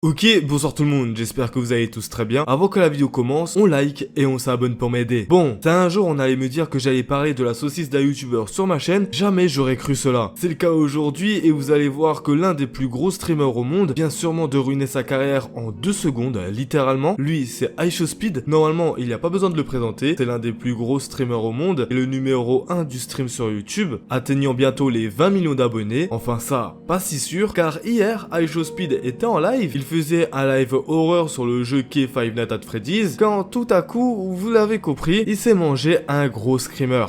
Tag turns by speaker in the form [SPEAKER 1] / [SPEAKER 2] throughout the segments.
[SPEAKER 1] Ok, bonsoir tout le monde, j'espère que vous allez tous très bien. Avant que la vidéo commence, on like et on s'abonne pour m'aider. Bon, un jour on allait me dire que j'allais parler de la saucisse d'un youtubeur sur ma chaîne, jamais j'aurais cru cela. C'est le cas aujourd'hui et vous allez voir que l'un des plus gros streamers au monde vient sûrement de ruiner sa carrière en 2 secondes, littéralement. Lui, c'est iShowSpeed, normalement il n'y a pas besoin de le présenter, c'est l'un des plus gros streamers au monde et le numéro 1 du stream sur YouTube, atteignant bientôt les 20 millions d'abonnés. Enfin ça, pas si sûr, car hier, iShowSpeed était en live, il faisait un live horreur sur le jeu Five Nights at Freddy's, quand tout à coup, vous l'avez compris, il s'est mangé un gros screamer.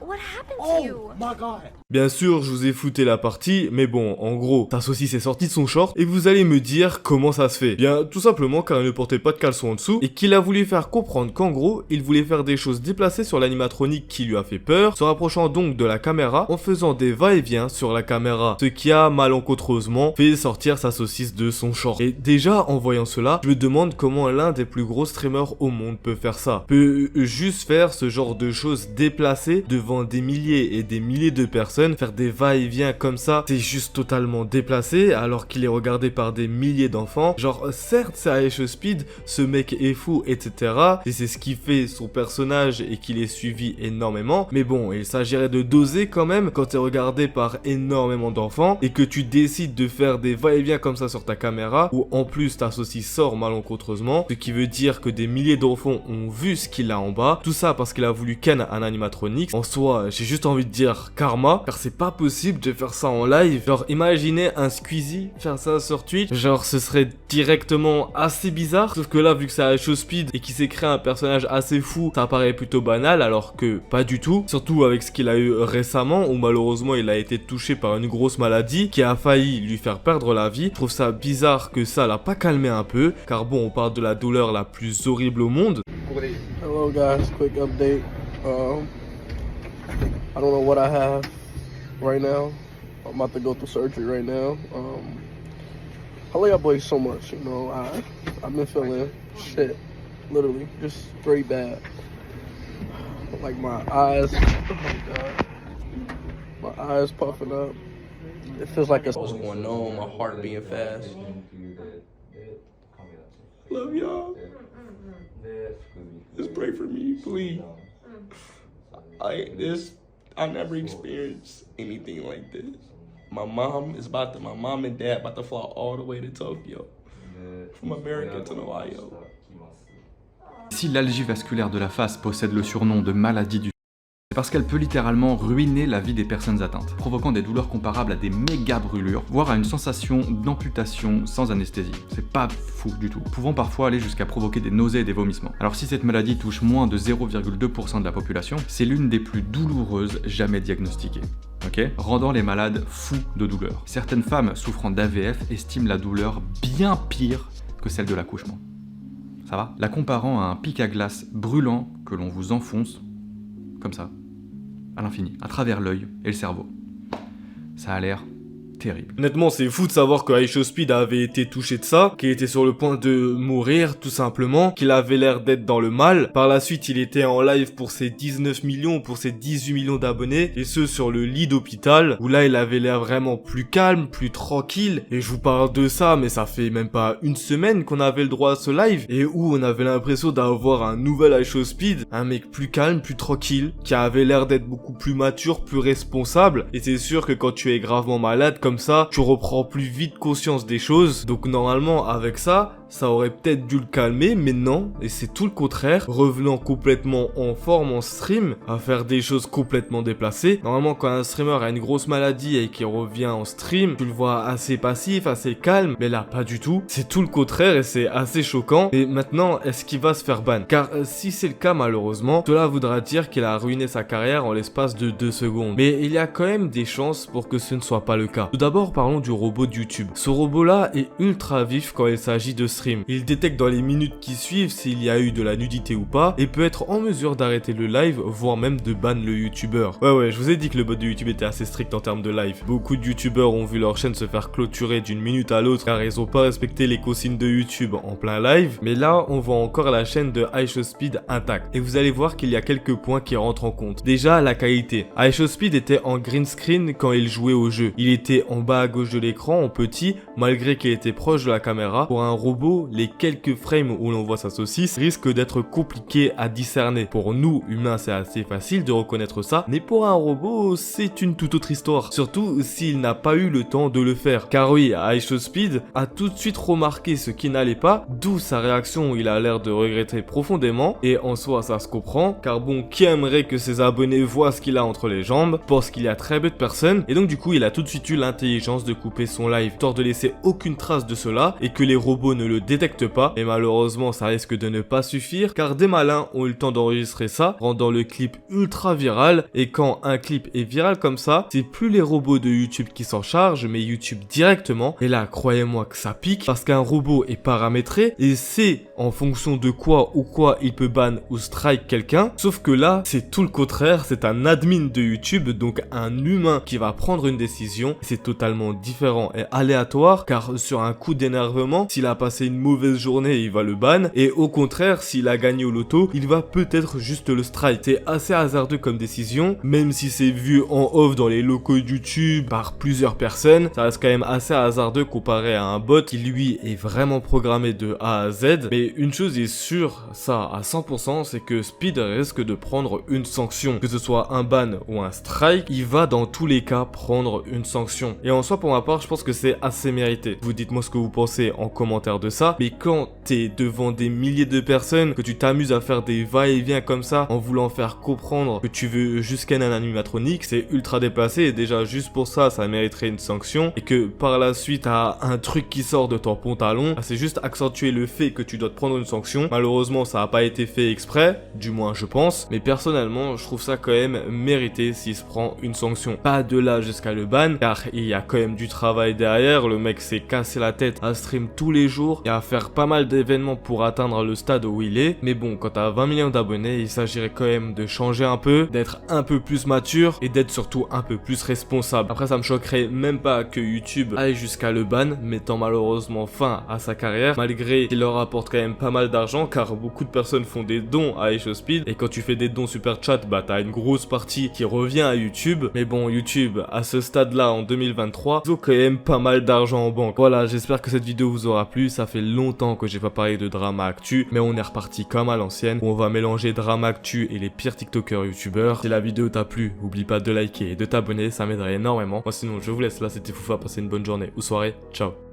[SPEAKER 2] What happened to you?
[SPEAKER 3] My God.
[SPEAKER 1] Bien sûr, je vous ai flouté la partie, mais bon, en gros, ta saucisse est sortie de son short, et vous allez me dire comment ça se fait. Bien, tout simplement car il ne portait pas de caleçon en dessous, et qu'il a voulu faire comprendre qu'en gros, il voulait faire des choses déplacées sur l'animatronique qui lui a fait peur, se rapprochant donc de la caméra, en faisant des va-et-vient sur la caméra, ce qui a malencontreusement fait sortir sa saucisse de son short. Et déjà, en voyant cela, je me demande comment l'un des plus gros streamers au monde peut faire ça. Peut juste faire ce genre de choses déplacées devant des milliers et des milliers de personnes. Faire des va-et-vient comme ça, c'est juste totalement déplacé alors qu'il est regardé par des milliers d'enfants. Genre certes c'est iShowSpeed, ce mec est fou, etc. Et c'est ce qui fait son personnage et qu'il est suivi énormément. Mais bon, il s'agirait de doser quand même quand t'es regardé par énormément d'enfants et que tu décides de faire des va-et-vient comme ça sur ta caméra, où en plus ta saucisse sort malencontreusement, ce qui veut dire que des milliers d'enfants ont vu ce qu'il a en bas. Tout ça parce qu'il a voulu ken un animatronique. En soi, j'ai juste envie de dire karma, car c'est pas possible de faire ça en live. Genre imaginez un Squeezie faire ça sur Twitch, genre ce serait directement assez bizarre, sauf que là vu que c'est iShowSpeed et qu'il s'est créé un personnage assez fou, ça paraît plutôt banal alors que pas du tout, surtout avec ce qu'il a eu récemment où malheureusement il a été touché par une grosse maladie qui a failli lui faire perdre la vie. Je trouve ça bizarre que ça l'a pas calmé un peu, car bon on parle de la douleur la plus horrible au monde.
[SPEAKER 3] Hello guys, quick update. I don't know what I have right now. I'm about to go through surgery right now. I love y'all boys so much, you know. I've been feeling shit, literally, just very bad. Like my eyes, oh my god, my eyes puffing up. It feels like it's what's going on. My heart beating fast. Love y'all. Just pray for me, please. I never experienced anything like this. My mom and dad about to fly all the way to Tokyo, from America to Ohio.
[SPEAKER 4] Si l'algie vasculaire de la face possède le surnom de maladie du c'est parce qu'elle peut littéralement ruiner la vie des personnes atteintes, provoquant des douleurs comparables à des méga brûlures, voire à une sensation d'amputation sans anesthésie. C'est pas fou du tout, pouvant parfois aller jusqu'à provoquer des nausées et des vomissements. Alors si cette maladie touche moins de 0,2% de la population, c'est l'une des plus douloureuses jamais diagnostiquées. Ok, rendant les malades fous de douleur. Certaines femmes souffrant d'AVF estiment la douleur bien pire que celle de l'accouchement. Ça va? La comparant à un pic à glace brûlant que l'on vous enfonce, comme ça, à l'infini, à travers l'œil et le cerveau. Ça a l'air terrible.
[SPEAKER 1] Honnêtement, c'est fou de savoir que iShowSpeed avait été touché de ça, qu'il était sur le point de mourir, tout simplement, qu'il avait l'air d'être dans le mal. Par la suite, il était en live pour ses 19 millions, pour ses 18 millions d'abonnés, et ce sur le lit d'hôpital, où là, il avait l'air vraiment plus calme, plus tranquille. Et je vous parle de ça, mais ça fait même pas une semaine qu'on avait le droit à ce live, et où on avait l'impression d'avoir un nouvel iShowSpeed, un mec plus calme, plus tranquille, qui avait l'air d'être beaucoup plus mature, plus responsable. Et c'est sûr que quand tu es gravement malade, comme ça, tu reprends plus vite conscience des choses. Donc normalement avec ça aurait peut-être dû le calmer, mais non, et c'est tout le contraire, revenant complètement en forme en stream, à faire des choses complètement déplacées. Normalement quand un streamer a une grosse maladie et qu'il revient en stream, tu le vois assez passif, assez calme, mais là pas du tout, c'est tout le contraire et c'est assez choquant. Et maintenant, est-ce qu'il va se faire ban? Car si c'est le cas malheureusement, cela voudra dire qu'il a ruiné sa carrière en l'espace de 2 secondes. Mais il y a quand même des chances pour que ce ne soit pas le cas. Tout d'abord parlons du robot de YouTube. Ce robot là est ultra vif quand il s'agit de stream. Il détecte dans les minutes qui suivent s'il y a eu de la nudité ou pas et peut être en mesure d'arrêter le live, voire même de ban le youtubeur. Ouais, je vous ai dit que le bot de YouTube était assez strict en termes de live. Beaucoup de youtubeurs ont vu leur chaîne se faire clôturer d'une minute à l'autre car ils ont pas respecté les consignes de YouTube en plein live. Mais là, on voit encore la chaîne de iShowSpeed intacte. Et vous allez voir qu'il y a quelques points qui rentrent en compte. Déjà, la qualité. iShowSpeed était en green screen quand il jouait au jeu. Il était en bas à gauche de l'écran, en petit, malgré qu'il était proche de la caméra. Pour un robot, les quelques frames où l'on voit sa saucisse risquent d'être compliqués à discerner. Pour nous, humains, c'est assez facile de reconnaître ça, mais pour un robot, c'est une toute autre histoire. Surtout s'il n'a pas eu le temps de le faire. Car oui, iShowSpeed a tout de suite remarqué ce qui n'allait pas, d'où sa réaction, il a l'air de regretter profondément, et en soi ça se comprend, car bon, qui aimerait que ses abonnés voient ce qu'il a entre les jambes, pense qu'il y a très peu de personnes, et donc du coup il a tout de suite eu l'intelligence de couper son live, histoire de laisser aucune trace de cela, et que les robots ne le détectent pas, et malheureusement ça risque de ne pas suffire, car des malins ont eu le temps d'enregistrer ça, rendant le clip ultra viral, et quand un clip est viral comme ça, c'est plus les robots de YouTube qui s'en chargent, mais YouTube directement, et là croyez-moi que ça pique, parce qu'un robot est paramétré, et c'est en fonction de quoi ou quoi il peut ban ou strike quelqu'un, sauf que là, c'est tout le contraire, c'est un admin de YouTube, donc un humain qui va prendre une décision, c'est totalement différent et aléatoire, car sur un coup d'énervement, s'il a passé une mauvaise journée, il va le ban, et au contraire, s'il a gagné au loto, il va peut-être juste le strike. C'est assez hasardeux comme décision, même si c'est vu en off dans les locaux YouTube par plusieurs personnes, ça reste quand même assez hasardeux comparé à un bot qui lui est vraiment programmé de A à Z. Mais une chose est sûre, ça à 100%, c'est que Speed risque de prendre une sanction. Que ce soit un ban ou un strike, il va dans tous les cas prendre une sanction. Et en soi, pour ma part, je pense que c'est assez mérité. Vous dites-moi ce que vous pensez en commentaire de ça, mais quand t'es devant des milliers de personnes, que tu t'amuses à faire des va-et-vient comme ça, en voulant faire comprendre que tu veux jusqu'à un animatronique, c'est ultra déplacé, et déjà juste pour ça, ça mériterait une sanction, et que par la suite, à un truc qui sort de ton pantalon, c'est juste accentuer le fait que tu dois te prendre une sanction. Malheureusement, ça n'a pas été fait exprès, du moins je pense, mais personnellement, je trouve ça quand même mérité s'il se prend une sanction. Pas de là jusqu'à le ban, car il y a quand même du travail derrière, le mec s'est cassé la tête à stream tous les jours, et à faire pas mal d'événements pour atteindre le stade où il est, mais bon, quand t'as 20 millions d'abonnés, il s'agirait quand même de changer un peu, d'être un peu plus mature, et d'être surtout un peu plus responsable. Après, ça me choquerait même pas que YouTube aille jusqu'à le ban, mettant malheureusement fin à sa carrière, malgré qu'il leur apporte quand même pas mal d'argent, car beaucoup de personnes font des dons à iShowSpeed, et quand tu fais des dons super chat, bah t'as une grosse partie qui revient à YouTube. Mais bon, YouTube, à ce stade-là, en 2023, ils ont quand même pas mal d'argent en banque. Voilà, j'espère que cette vidéo vous aura plu. Ça fait longtemps que j'ai pas parlé de drama actu, mais on est reparti comme à l'ancienne, où on va mélanger drama actu et les pires TikTokers youtubeurs. Si la vidéo t'a plu, oublie pas de liker et de t'abonner, ça m'aiderait énormément. Moi sinon, je vous laisse là, c'était Foufa, passez une bonne journée ou soirée, ciao.